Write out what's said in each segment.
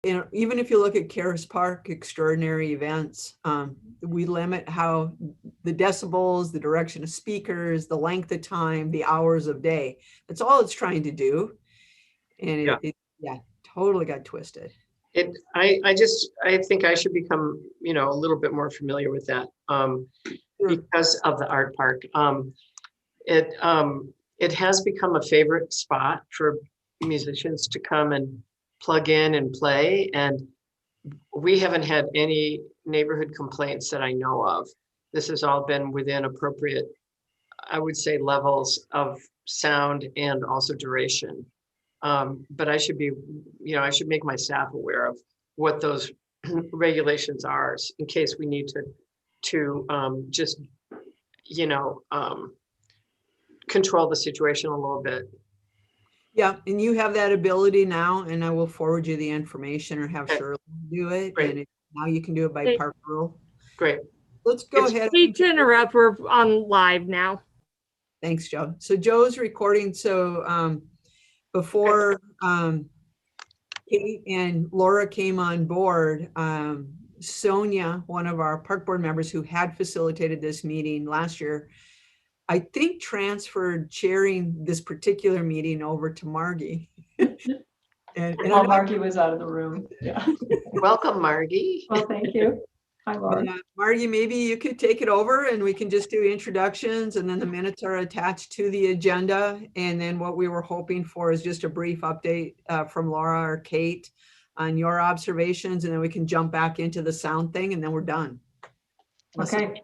even if you look at Caras Park extraordinary events, we limit how the decibels, the direction of speakers, the length of time, the hours of day. That's all it's trying to do. And yeah, totally got twisted. I think I should become, a little bit more familiar with that because of the art park. It has become a favorite spot for musicians to come and plug in and play. And we haven't had any neighborhood complaints that I know of. This has all been within appropriate, I would say, levels of sound and also duration. But I should be, I should make my staff aware of what those regulations are in case we need to just, control the situation a little bit. Yeah, and you have that ability now, and I will forward you the information or have Shirley do it. Great. And now you can do it by park rule. Great. Let's go ahead. Hate to interrupt, we're on live now. Thanks, Joe. So Joe's recording. So before Kate and Laura came on board, Sonia, one of our park board members who had facilitated this meeting last year, I think transferred chairing this particular meeting over to Margie. and Margie was out of the room. Yeah. Welcome, Margie. Well, thank you. Hi, Laura. Margie, maybe you could take it over and we can just do introductions, and then the minutes are attached to the agenda. And then what we were hoping for is just a brief update from Laura or Kate on your observations, and then we can jump back into the sound thing, and then we're done. Okay.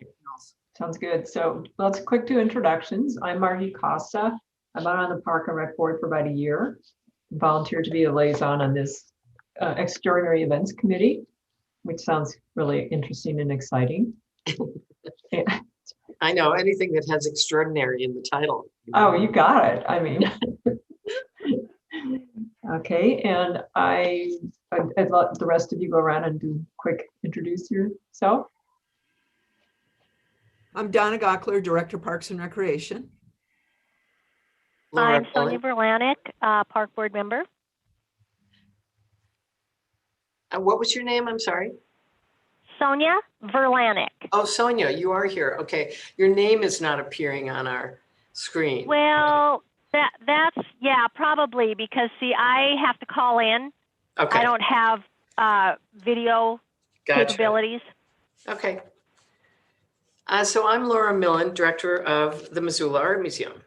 Sounds good. So let's quick do introductions. I'm Margie Costa. I've been on the Park and Rec Board for about a year. Volunteered to be a liaison on this extraordinary events committee, which sounds really interesting and exciting. I know anything that has extraordinary in the title. Oh, you got it. I mean, okay. And I'd let the rest of you go around and do quick introduce yourself. I'm Donna Gockler, Director, Parks and Recreation. I'm Sonia Verlanik, Park Board member. What was your name? I'm sorry. Sonia Verlanik. Oh, Sonia, you are here. Okay. Your name is not appearing on our screen. Well, that's, yeah, probably because, see, I have to call in. Okay. I don't have video capabilities. Okay. So I'm Laura Millen, Director of the Missoula Art Museum.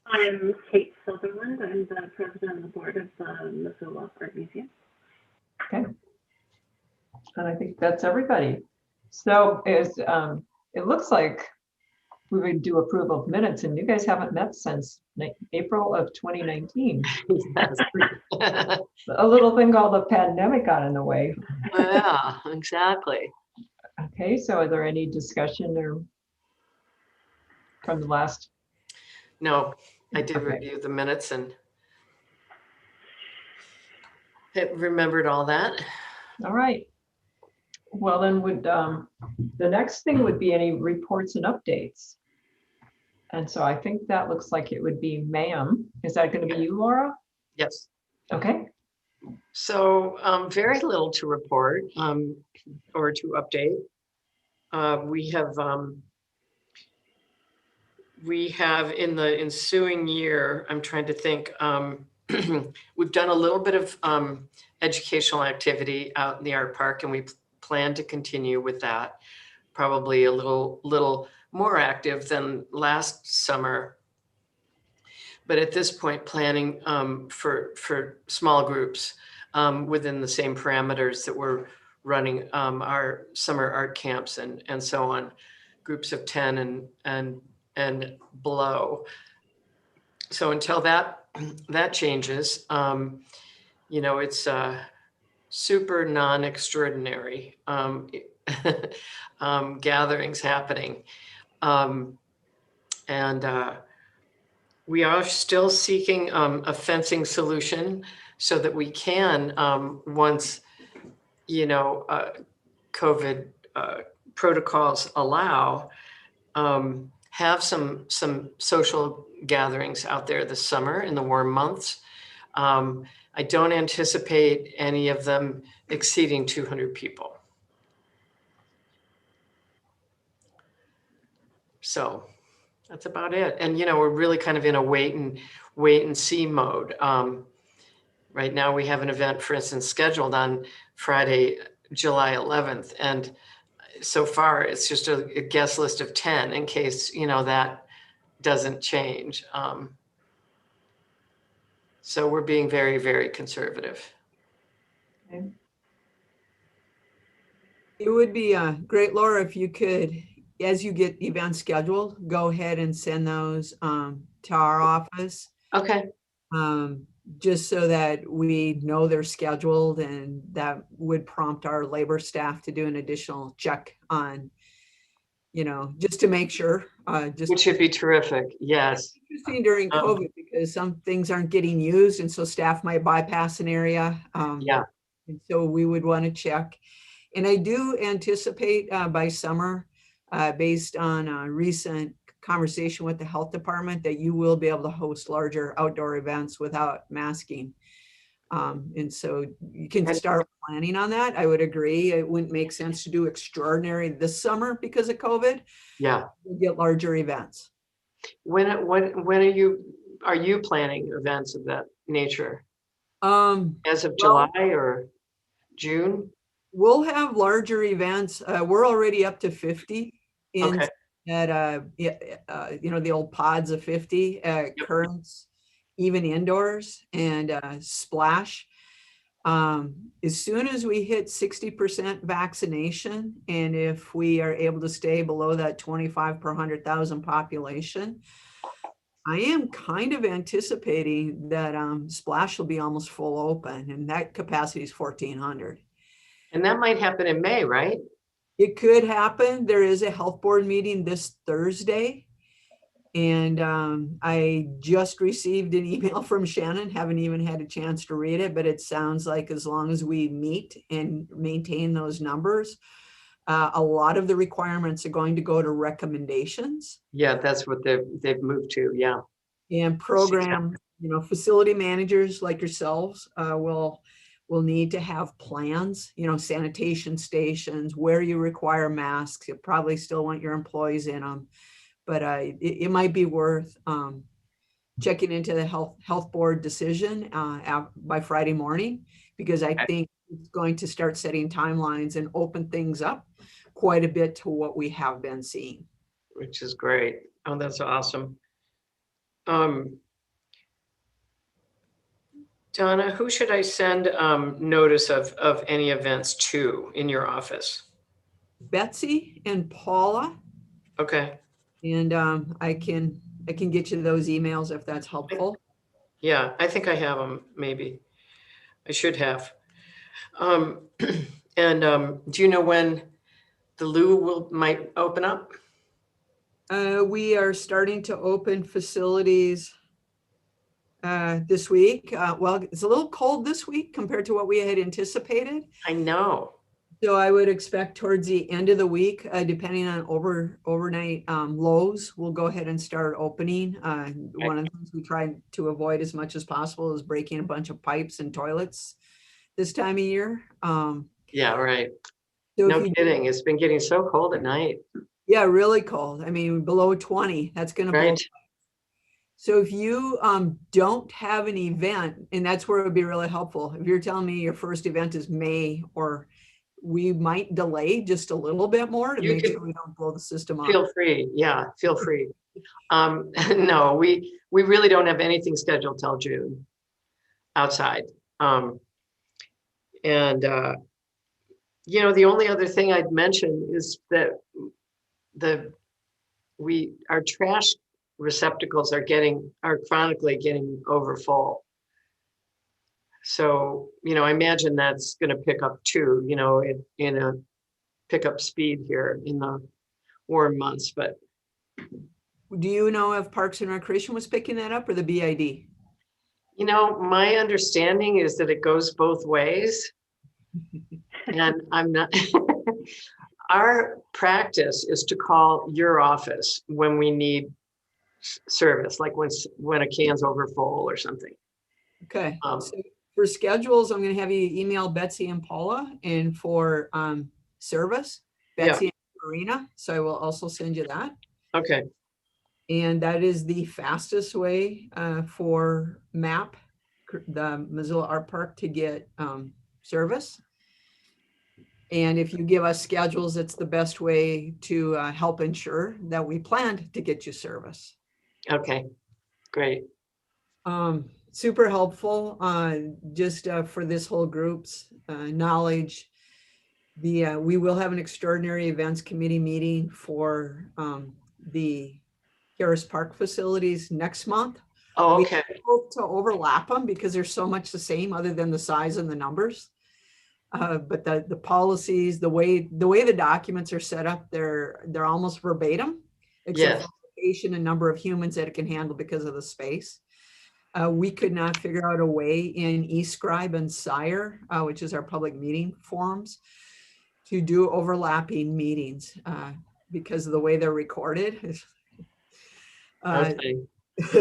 I'm Kate Sutherland. I'm the President of the Board of the Missoula Art Museum. Okay. And I think that's everybody. So it looks like we would do approval of minutes, and you guys haven't met since April of 2019. A little thing called the pandemic got in the way. Yeah, exactly. Okay, so are there any discussion or from the last? No, I did review the minutes and remembered all that. All right. Well, then would the next thing would be any reports and updates. And so I think that looks like it would be ma'am. Is that going to be you, Laura? Yes. Okay. So very little to report or to update. We have in the ensuing year, I'm trying to think, we've done a little bit of educational activity out in the art park, and we plan to continue with that, probably a little more active than last summer. But at this point, planning for small groups within the same parameters that we're running our summer art camps and so on, groups of 10 and below. So until that changes, it's super non-extraordinary gatherings happening. We are still seeking a fencing solution so that we can, once, COVID protocols allow, have some social gatherings out there this summer in the warm months. I don't anticipate any of them exceeding 200 people. So that's about it. And, we're really kind of in a wait and see mode. Right now we have an event, for instance, scheduled on Friday, July 11th. And so far it's just a guest list of 10 in case, that doesn't change. So we're being very, very conservative. Okay. It would be great, Laura, if you could, as you get events scheduled, go ahead and send those to our office. Okay. Just so that we know they're scheduled, and that would prompt our labor staff to do an additional check on, just to make sure. Which should be terrific. Yes. Interesting during COVID because some things aren't getting used, and so staff might bypass an area. Yeah. And so we would want to check. And I do anticipate by summer, based on a recent conversation with the health department, that you will be able to host larger outdoor events without masking. And so you can start planning on that. I would agree. It wouldn't make sense to do extraordinary this summer because of COVID. Yeah. We'll get larger events. When are you planning events of that nature? As of July or June? We'll have larger events. We're already up to 50 in at the old pods of 50 at Currents, even indoors, and Splash. As soon as we hit 60% vaccination, and if we are able to stay below that 25 per 100,000 population, I am kind of anticipating that Splash will be almost full open, and that capacity is 1,400. And that might happen in May, right? It could happen. There is a health board meeting this Thursday. And I just received an email from Shannon, haven't even had a chance to read it, but it sounds like as long as we meet and maintain those numbers, a lot of the requirements are going to go to recommendations. Yeah, that's what they've moved to. Yeah. And program, facility managers like yourselves will need to have plans, sanitation stations, where you require masks. You probably still want your employees in them, but it might be worth checking into the health board decision by Friday morning, because I think it's going to start setting timelines and open things up quite a bit to what we have been seeing. Which is great. Oh, that's awesome. Donna, who should I send notice of any events to in your office? Betsy and Paula. Okay. And I can get you those emails if that's helpful. Yeah, I think I have them. Maybe I should have. Do you know when the loo might open up? We are starting to open facilities this week. Well, it's a little cold this week compared to what we had anticipated. I know. So I would expect towards the end of the week, depending on overnight lows, we'll go ahead and start opening. One of the things we try to avoid as much as possible is breaking a bunch of pipes and toilets this time of year. Yeah, right. So No kidding. It's been getting so cold at night. Yeah, really cold. I mean, below 20, that's going to blow. So if you don't have an event, and that's where it would be really helpful. If you're telling me your first event is May, or we might delay just a little bit more to make sure we don't blow the system up. Feel free. Yeah, feel free. No, we really don't have anything scheduled till June outside. The only other thing I'd mention is that our trash receptacles are chronically getting overfull. So, I imagine that's going to pick up too, in a pickup speed here in the warm months. But do you know if Parks and Recreation was picking that up, or the BID? My understanding is that it goes both ways. And I'm not, our practice is to call your office when we need service, like when a can's overfull or something. Okay. For schedules, I'm gonna have you email Betsy and Paula, and for service, Yeah. Betsy and Marina. So I will also send you that. Okay, And that is the fastest way for MAP, the Missoula Art Park, to get service. And if you give us schedules, it's the best way to help ensure that we planned to get you service. okay, great. Super helpful, just for this whole group's knowledge. We will have an extraordinary events committee meeting for the Harris Park facilities next month. Oh, We okay, hope to overlap them because they're so much the same other than the size and the numbers. But the policies, the way the documents are set up, they're almost verbatim, except yes, for location and number of humans that it can handle because of the space. We could not figure out a way in eScribe and Sire, which is our public meeting forums, to do overlapping meetings because of the way they're recorded. okay.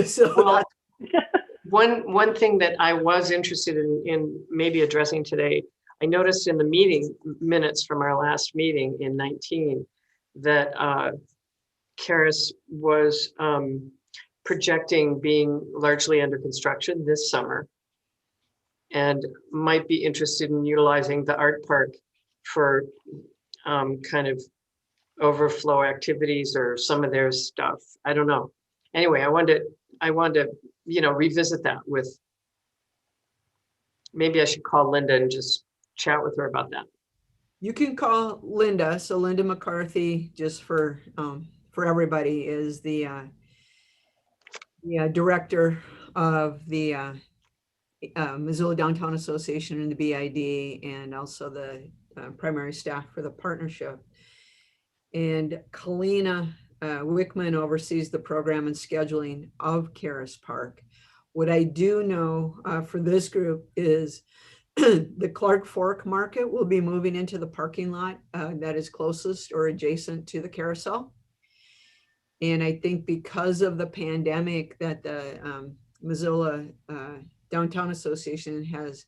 So Well, that's one thing that I was interested in maybe addressing today, I noticed in the meeting minutes from our last meeting in 19 that Karis was projecting being largely under construction this summer and might be interested in utilizing the art park for kind of overflow activities or some of their stuff. I don't know. Anyway, I wanted to, revisit that with, maybe I should call Linda and just chat with her about that. you can call Linda. So Linda McCarthy, just for everybody, is the director of the Missoula Downtown Association and the BID, and also the primary staff for the partnership. And Kalina Wickman oversees the program and scheduling of Karis Park. What I do know for this group is the Clark Fork Market will be moving into the parking lot that is closest or adjacent to the carousel. And I think because of the pandemic that the Missoula Downtown Association has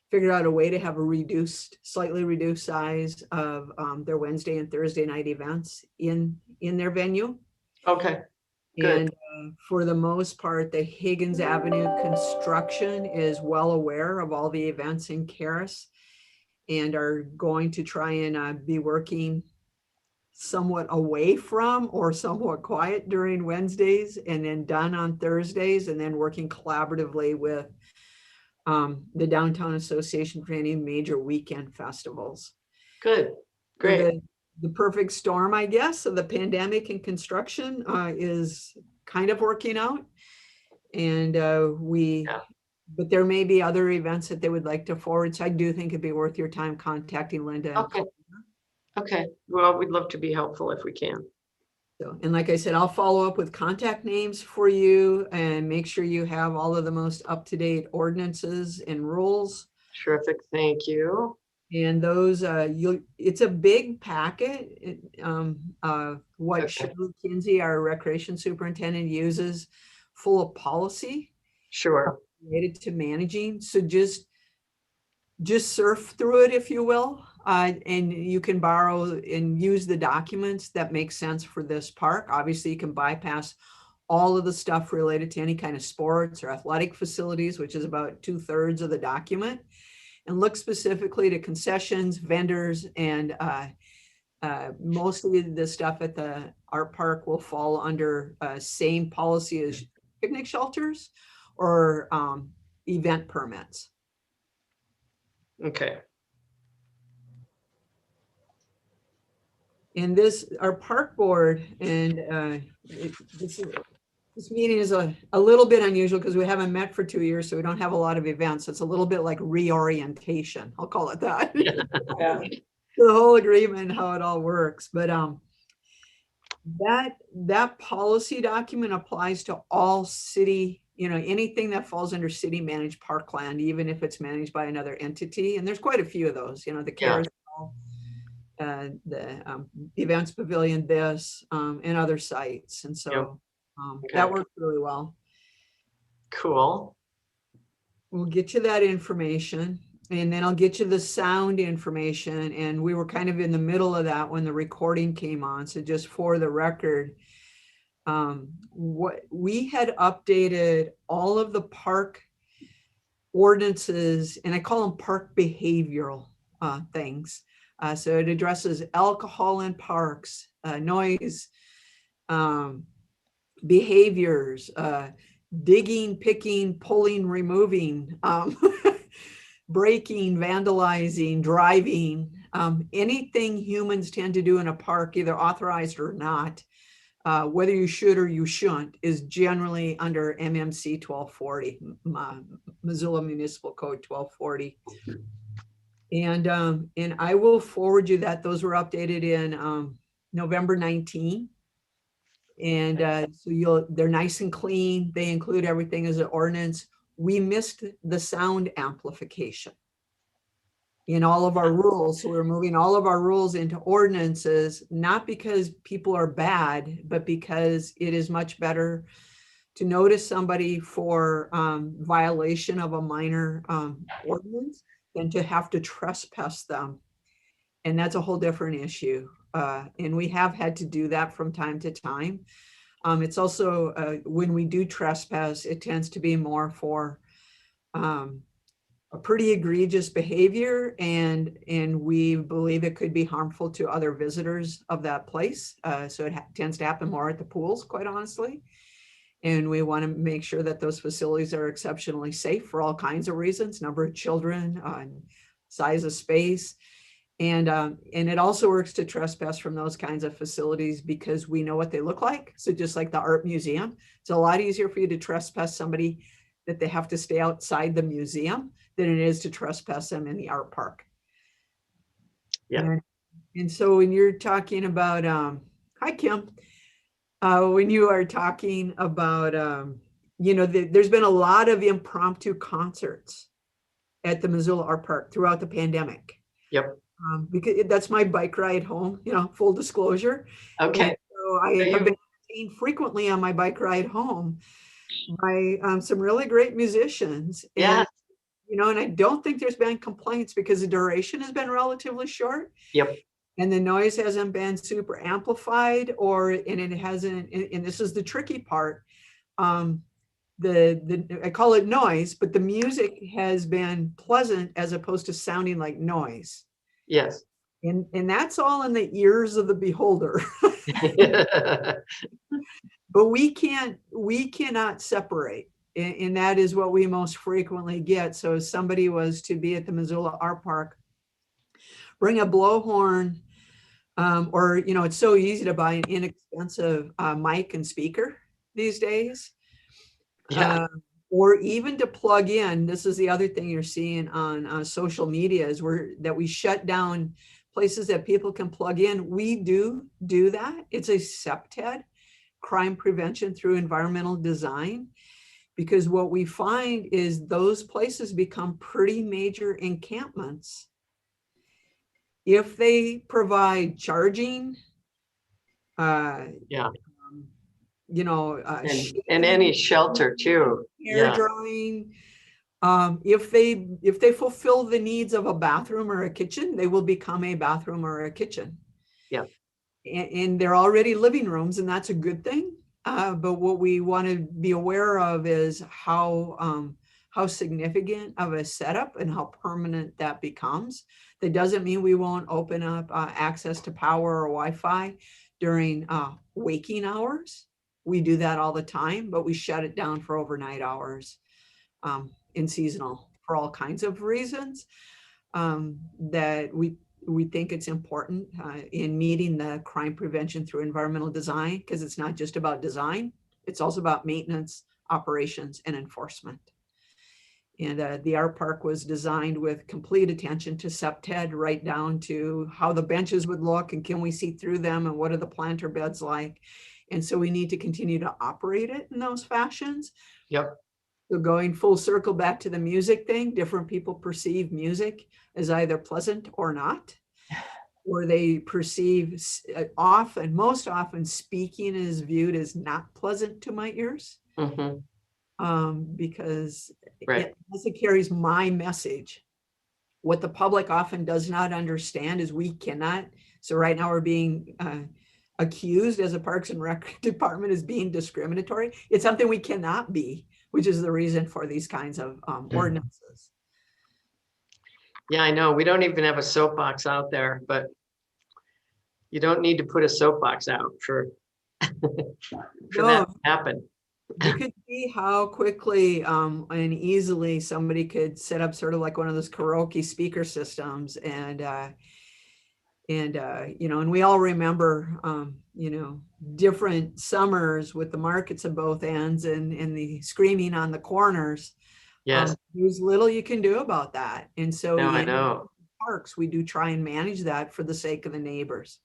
figured out a way to have a slightly reduced size of their Wednesday and Thursday night events in their venue. Okay, good. And for the most part, the Higgins Avenue construction is well aware of all the events in Karis and are going to try and be working somewhat away from or somewhat quiet during Wednesdays and then done on Thursdays, and then working collaboratively with the Downtown Association for any major weekend festivals. Good, great. The perfect storm, I guess, of the pandemic and construction is kind of working out. And but there may be other events that they would like to forward. So I do think it'd be worth your time contacting Linda. Okay. Okay, well, we'd love to be helpful if we can. So, and like I said, I'll follow up with contact names for you and make sure you have all of the most up-to-date ordinances and rules. Terrific, thank you. And those, it's a big packet. What Shirley Kinsey, our recreation superintendent, uses, full of policy. Sure. Related to managing. So just surf through it, if you will. And you can borrow and use the documents that make sense for this park. Obviously, you can bypass all of the stuff related to any kind of sports or athletic facilities, which is about 2/3 of the document, and look specifically to concessions, vendors, and mostly the stuff at the art park will fall under same policy as picnic shelters or event permits. Okay. And our park board, and this meeting is a little bit unusual because we haven't met for 2 years, so we don't have a lot of events. It's a little bit like reorientation. I'll call it that. Yeah. The whole agreement, how it all works. But that policy document applies to all city, anything that falls under city managed parkland, even if it's managed by another entity. And there's quite a few of those, the carousel, the events pavilion, and other sites. And so that works really well. Cool. we'll get you that information, and then I'll get you the sound information. And we were kind of in the middle of that when the recording came on. So just for the record, what we had updated all of the park ordinances, and I call them park behavioral things. So it addresses alcohol in parks, noise, behaviors, digging, picking, pulling, removing, breaking, vandalizing, driving, anything humans tend to do in a park, either authorized or not, whether you should or you shouldn't, is generally under MMC 1240, Missoula Municipal Code 1240. And I will forward you that. Those were updated in November 19. And so they're nice and clean. They include everything as an ordinance. We missed the sound amplification in all of our rules. So we're moving all of our rules into ordinances, not because people are bad, but because it is much better to notice somebody for violation of a minor ordinance than to have to trespass them. And that's a whole different issue. And we have had to do that from time to time. It's also, when we do trespass, it tends to be more for a pretty egregious behavior, and we believe it could be harmful to other visitors of that place. So it tends to happen more at the pools, quite honestly. And we want to make sure that those facilities are exceptionally safe for all kinds of reasons, number of children, size of space. And it also works to trespass from those kinds of facilities because we know what they look like. So just like the art museum, it's a lot easier for you to trespass somebody that they have to stay outside the museum than it is to trespass them in the art park. Yeah. And so when you're talking about, hi, Kim. When you are talking about, there's been a lot of impromptu concerts at the Missoula Art Park throughout the pandemic. Yep. Because that's my bike ride home, full disclosure. Okay. And so I have been entertained frequently on my bike ride home by some really great musicians. Yeah. And I don't think there's been complaints because the duration has been relatively short. Yep. And the noise hasn't been super amplified, and it hasn't, and this is the tricky part. I call it noise, but the music has been pleasant as opposed to sounding like noise. Yes. And that's all in the ears of the beholder. But we cannot separate. And that is what we most frequently get. So if somebody was to be at the Missoula Art Park, bring a blowhorn, or, it's so easy to buy an inexpensive mic and speaker these days. Yeah. Or even to plug in. This is the other thing you're seeing on social media is that we shut down places that people can plug in. We do that. It's a CPTED, crime prevention through environmental design, because what we find is those places become pretty major encampments if they provide charging, And and any shelter too. air Yeah. drying. If they fulfill the needs of a bathroom or a kitchen, they will become a bathroom or a kitchen. Yeah. And they're already living rooms, and that's a good thing. But what we want to be aware of is how significant of a setup and how permanent that becomes. That doesn't mean we won't open up access to power or Wi-Fi during waking hours. We do that all the time, but we shut it down for overnight hours in seasonal for all kinds of reasons that we think it's important in meeting the crime prevention through environmental design, because it's not just about design, it's also about maintenance, operations, and enforcement. And the art park was designed with complete attention to CPTED, right down to how the benches would look and can we see through them and what are the planter beds like. And so we need to continue to operate it in those fashions. Yep. So going full circle back to the music thing, different people perceive music as either pleasant or not, or they perceive most often speaking is viewed as not pleasant to my ears. Mm-hmm. because Right. unless it carries my message. What the public often does not understand is we cannot. So right now we're being accused as a Parks and Rec department as being discriminatory. It's something we cannot be, which is the reason for these kinds of ordinances. Yeah, I know. We don't even have a soapbox out there, but you don't need to put a soapbox out for for that to happen. You could see how quickly and easily somebody could set up sort of like one of those karaoke speaker systems and you know, and we all remember you know, different summers with the markets at both ends and the screaming on the corners. Yes. There's little you can do about that. And so No, I in know. parks, we do try and manage that for the sake of the neighbors.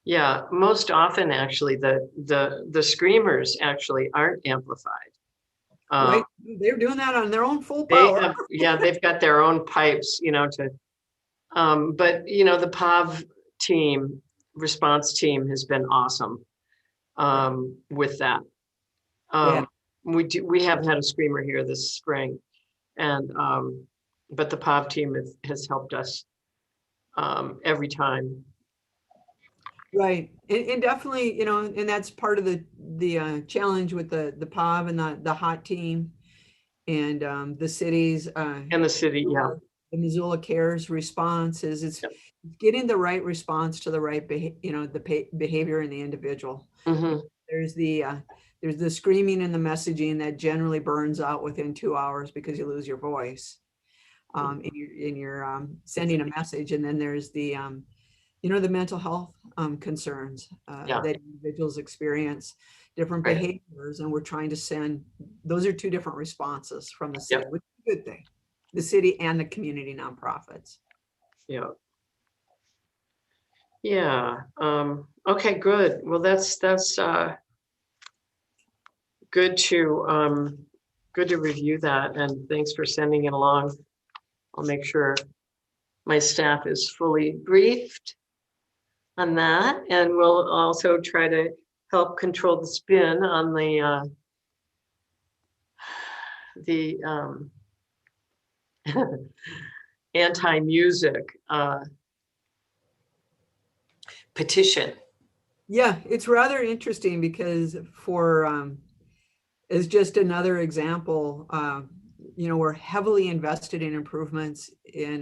Yeah, most often actually the screamers actually aren't amplified. Right? They're doing that on their own full They power. have, yeah, they've got their own pipes, you know, to but you know, the POV team, response team has been awesome with that. Yeah. We have had a screamer here this spring, and but the POV team has helped us every time. Right, and definitely, you know, and that's part of the challenge with the POV and the HOT team and the cities. And the city, yeah. The Missoula Cares response is it's Yep. getting the right response to the right, you know, the behavior in the individual. Mm-hmm. There's the screaming and the messaging that generally burns out within 2 hours because you lose your voice. In your sending a message, and then there's the you know, the mental health concerns Yeah. that individuals experience, different Right. behaviors, and we're trying to send, those are two different responses from the city, Yep. which is a good thing. The city and the community nonprofits. Yeah. Yeah. Okay, good. Well, that's good to review that, and thanks for sending it along. I'll make sure my staff is fully briefed on that, and we'll also try to help control the spin on the anti-music petition. Yeah, it's rather interesting because for as just another example, you know, we're heavily invested in improvements in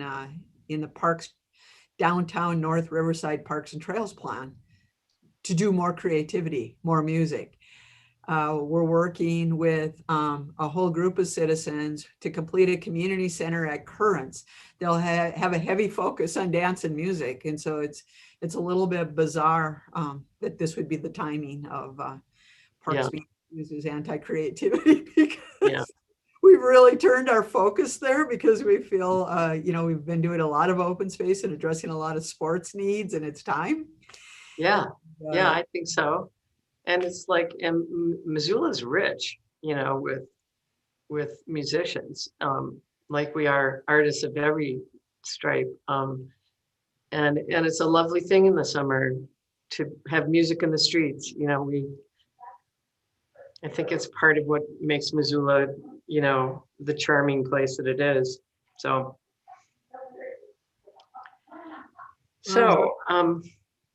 the parks, downtown North Riverside Parks and Trails plan to do more creativity, more music. We're working with a whole group of citizens to complete a community center at Currents. They'll have a heavy focus on dance and music. And so it's a little bit bizarre that this would be the timing of parks being used as anti-creativity because we've really turned our focus there because we feel, you know, we've been doing a lot of open space and addressing a lot of sports needs, and it's time. Yeah, yeah, I think so. And it's like, and Missoula's rich, you know, with musicians, like we are artists of every stripe. And it's a lovely thing in the summer to have music in the streets. You know, I think it's part of what makes Missoula, you know, the charming place that it is. So,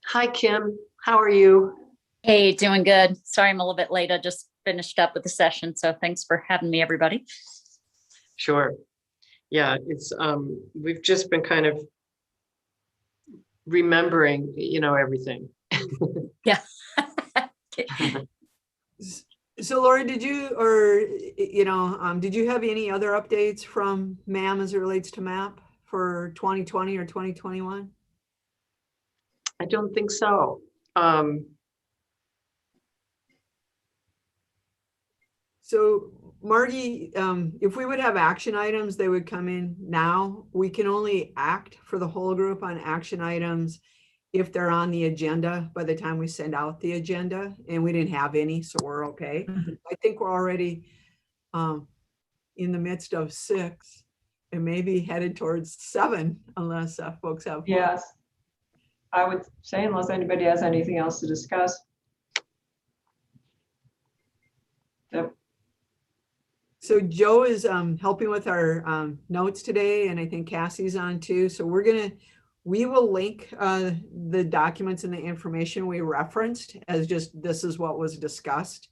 hi, Kim, how are you? Hey, doing good. Sorry, I'm a little bit late. I just finished up with the session. So thanks for having me, everybody. Sure. Yeah, it's, we've just been kind of remembering, you know, everything. Yeah. So Lori, did you, or, you know, did you have any other updates from MAM as it relates to MAP for 2020 or 2021? I don't think so. So Margie, if we would have action items, they would come in now. We can only act for the whole group on action items if they're on the agenda by the time we send out the agenda, and we didn't have any, so we're okay. I think we're already in the midst of 6 and maybe headed towards 7 unless folks have. Yes. I would say unless anybody has anything else to discuss. Yep. So Joe is helping with our notes today, and I think Cassie's on too. So we will link the documents and the information we referenced as just this is what was discussed.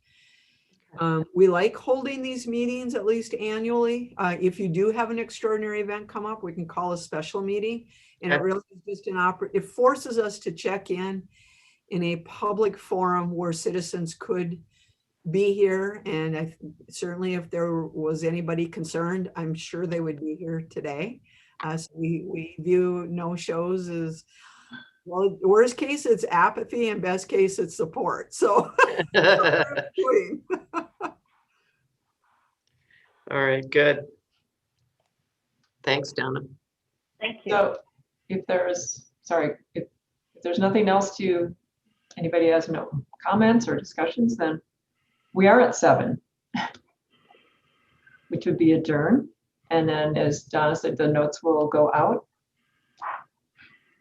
We like holding these meetings at least annually. If you do have an extraordinary event come up, we can call a special meeting. And it Okay. really is just it forces us to check in a public forum where citizens could be here. And certainly if there was anybody concerned, I'm sure they would be here today. So we view no shows as, well, worst case, it's apathy, and best case, it's support. So. All right, good. Thanks, Donna. Thank you. So if there's nothing else anybody has no comments or discussions, then we are at 7, which would be adjourn. And then as Donna said, the notes will go out.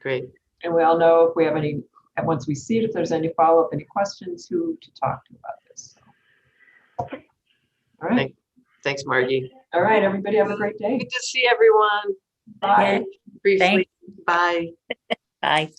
Great. And we all know if we have any, once we see it, if there's any follow-up, any questions, who to talk to about this. All right. Thanks, Margie. All right, everybody have a great day. Good to see everyone. Bye. Briefly. Thanks. Bye. Bye.